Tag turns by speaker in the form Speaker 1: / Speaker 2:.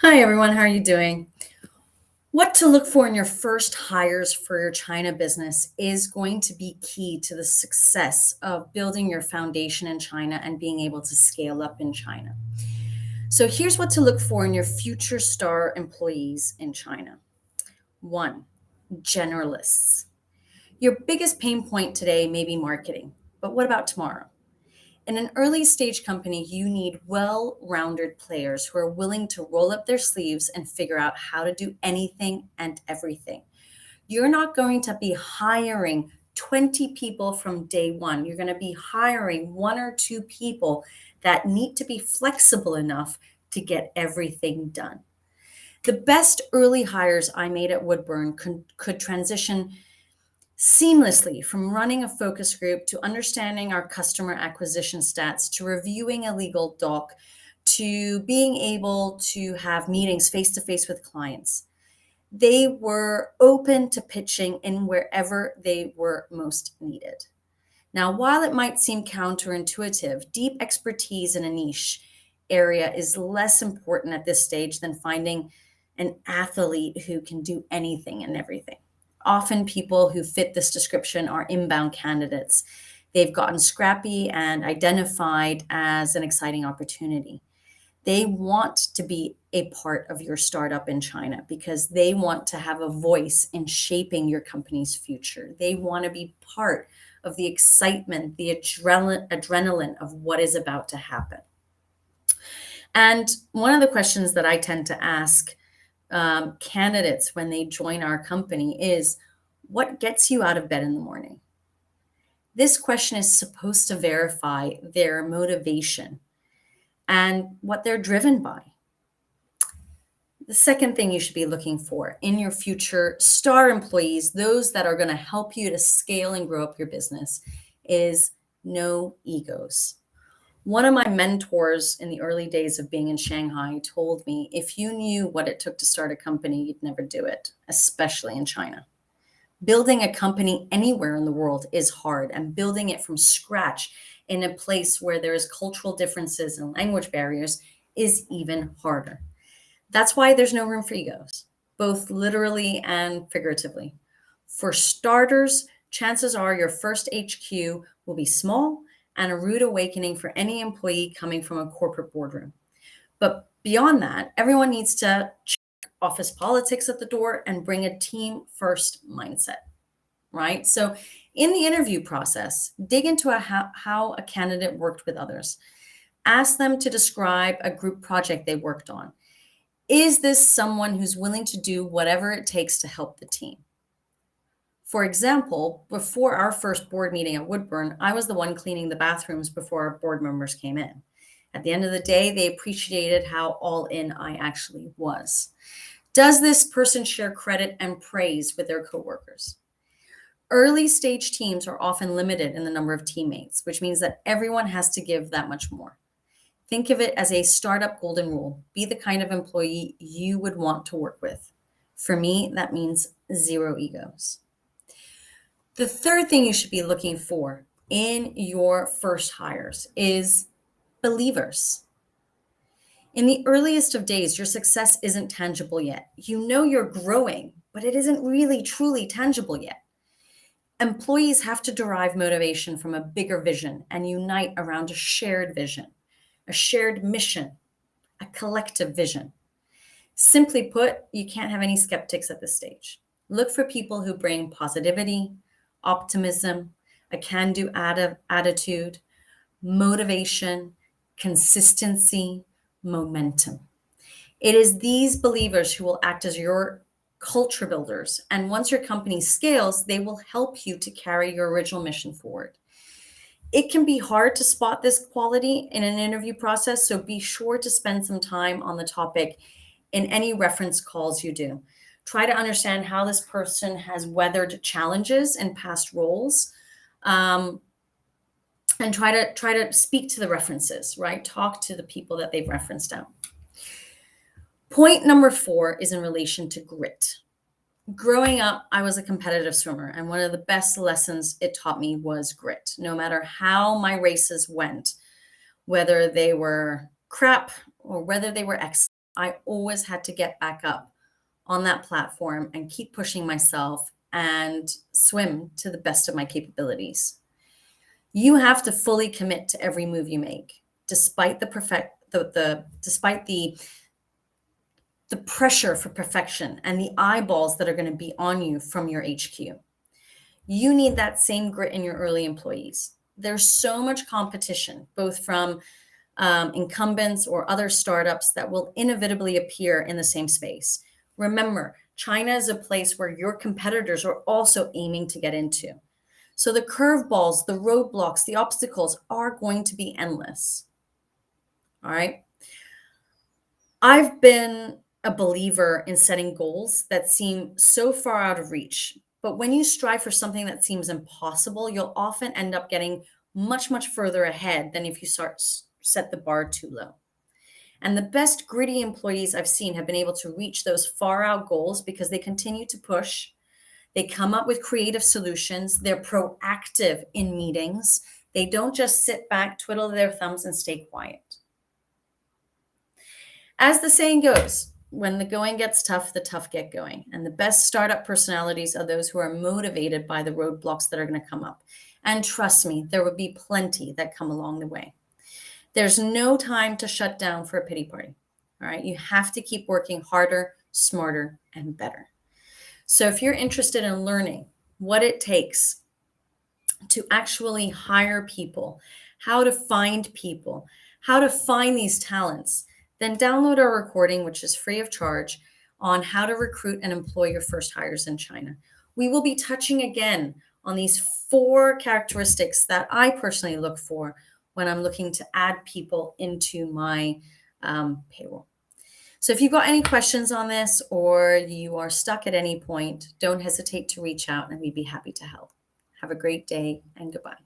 Speaker 1: Hi, everyone. How are you doing? What to look for in your first hires for your China business is going to be key to the success of building your foundation in China and being able to scale up in China. So, here's what to look for in your future star employees in China. One, generalists. Your biggest pain point today may be marketing, but what about tomorrow? In an early stage company, you need well rounded players who are willing to roll up their sleeves and figure out how to do anything and everything. You're not going to be hiring 20 people from day one. You're going to be hiring one or two people that need to be flexible enough to get everything done. The best early hires I made at Woodburn could transition seamlessly from running a focus group to understanding our customer acquisition stats to reviewing a legal doc to being able to have meetings face to face with clients. They were open to pitching in wherever they were most needed. Now, while it might seem counterintuitive, deep expertise in a niche area is less important at this stage than finding an athlete who can do anything and everything. Often, people who fit this description are inbound candidates. They've gotten scrappy and identified as an exciting opportunity. They want to be a part of your startup in China because they want to have a voice in shaping your company's future. They want to be part of the excitement, the adrenaline of what is about to happen. And one of the questions that I tend to ask candidates when they join our company is, what gets you out of bed in the morning? This question is supposed to verify their motivation and what they're driven by. The second thing you should be looking for in your future star employees, those that are going to help you to scale and grow up your business, is no egos. One of my mentors in the early days of being in Shanghai told me if you knew what it took to start a company, you'd never do it, especially in China. Building a company anywhere in the world is hard, and building it from scratch in a place where there's cultural differences and language barriers is even harder. That's why there's no room for egos, both literally and figuratively. For starters, chances are your first HQ will be small and a rude awakening for any employee coming from a corporate boardroom. But beyond that, everyone needs to check office politics at the door and bring a team first mindset, right? So, in the interview process, dig into how a candidate worked with others. Ask them to describe a group project they worked on. Is this someone who's willing to do whatever it takes to help the team? For example, before our first board meeting at Woodburn, I was the one cleaning the bathrooms before our board members came in. At the end of the day, they appreciated how all in I actually was. Does this person share credit and praise with their coworkers? Early stage teams are often limited in the number of teammates, which means that everyone has to give that much more. Think of it as a startup golden rule. Be the kind of employee you would want to work with. For me, that means zero egos. The third thing you should be looking for in your first hires is believers. In the earliest of days, your success isn't tangible yet. You know you're growing, but it isn't really truly tangible yet. Employees have to derive motivation from a bigger vision and unite around a shared vision, a shared mission, a collective vision. Simply put, you can't have any skeptics at this stage. Look for people who bring positivity, optimism, a can do attitude, motivation, consistency, momentum. It is these believers who will act as your culture builders. And once your company scales, they will help you to carry your original mission forward. It can be hard to spot this quality in an interview process, so be sure to spend some time on the topic in any reference calls you do. Try to understand how this person has weathered challenges in past roles, um, and try to speak to the references, right? Talk to the people that they've referenced out. Point number 4 is in relation to grit. Growing up, I was a competitive swimmer, and one of the best lessons it taught me was grit. No matter how my races went, whether they were crap or whether they were excellent, I always had to get back up on that platform and keep pushing myself and swim to the best of my capabilities. You have to fully commit to every move you make, despite despite the pressure for perfection and the eyeballs that are going to be on you from your HQ. You need that same grit in your early employees. There's so much competition, both from incumbents or other startups that will inevitably appear in the same space. Remember, China is a place where your competitors are also aiming to get into. So the curveballs, the roadblocks, the obstacles are going to be endless. All right. I've been a believer in setting goals that seem so far out of reach. But when you strive for something that seems impossible, you'll often end up getting much, much further ahead than if you set the bar too low. And the best gritty employees I've seen have been able to reach those far out goals because they continue to push. They come up with creative solutions. They're proactive in meetings. They don't just sit back, twiddle their thumbs, and stay quiet. As the saying goes, when the going gets tough, the tough get going. And the best startup personalities are those who are motivated by the roadblocks that are going to come up. And trust me, there will be plenty that come along the way. There's no time to shut down for a pity party. All right. You have to keep working harder, smarter, and better. So if you're interested in learning what it takes to actually hire people, how to find people, how to find these talents, then download our recording, which is free of charge, on how to recruit and employ your first hires in China. We will be touching again on these 4 characteristics that I personally look for when I'm looking to add people into my payroll. So if you've got any questions on this or you are stuck at any point, don't hesitate to reach out and we'd be happy to help. Have a great day and goodbye.